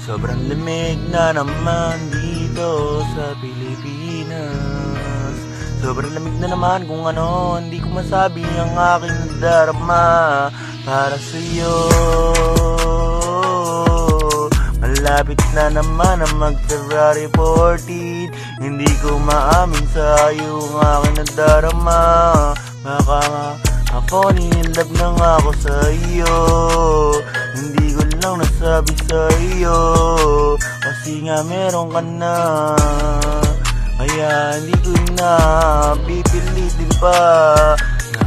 Sobrang lamig na naman dito sa Pilipinas. Sobrang lamig na naman kung ano, hindi ko masabi ang aking nadarama para sa'yo. Malapit na naman ang mag-February 14, hindi ko maamin sa'yo ang aking nadarama. Baka ako in-love na nga ako sa'yo, hindi ko lang nasabi sa'yo, kasi nga meron ka na. Kaya hindi ko na pipilitin pa na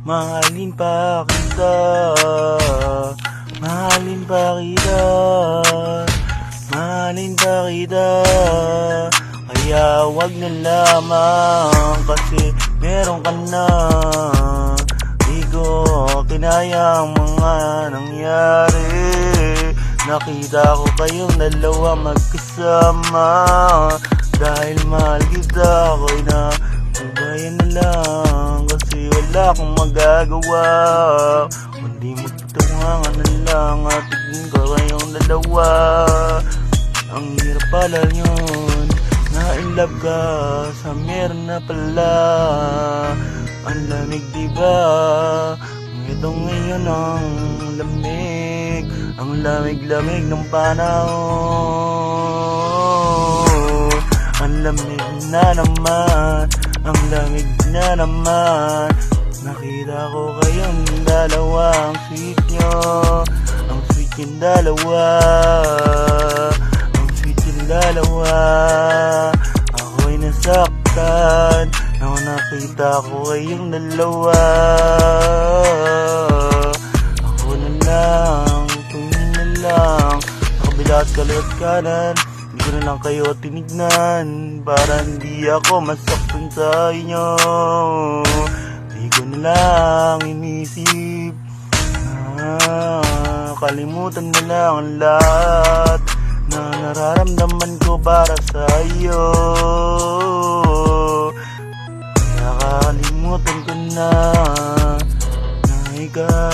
mahalin pa kita. Mahalin pa kita, mahalin pa kita. Kaya wag na lamang, kasi meron ka na. Di ko kinaya ang mga nangyari. Nakita ko kayong dalawa magkasama. Dahil mahal kita, ako'y nabayan na lang, kasi wala akong magagawa kundi magtungangan na lang at tignan ko kayong dalawa. Ang hirap pala yun, na-inlove ka sa meron na pala. Ang lamig diba? Ito ngayon ang lamig, ang lamig-lamig ng panahon. Ang lamig na naman, ang lamig na naman. Nakita ko kayong dalawa, ang sweet nyo, ang sweet yung dalawa, ang sweet yung dalawa. Ako'y nasaktan nang nakita ko kayong dalawa. Ako na lang, tumingin na lang sa kabila at kaliwat kanan. Hindi ko na lang kayo tinignan para hindi ako masaktan sa inyo. Hindi ko na lang inisip, kalimutan na lang ang lahat na nararamdaman ko para sa iyo. Nakakalimutan ko na ikaw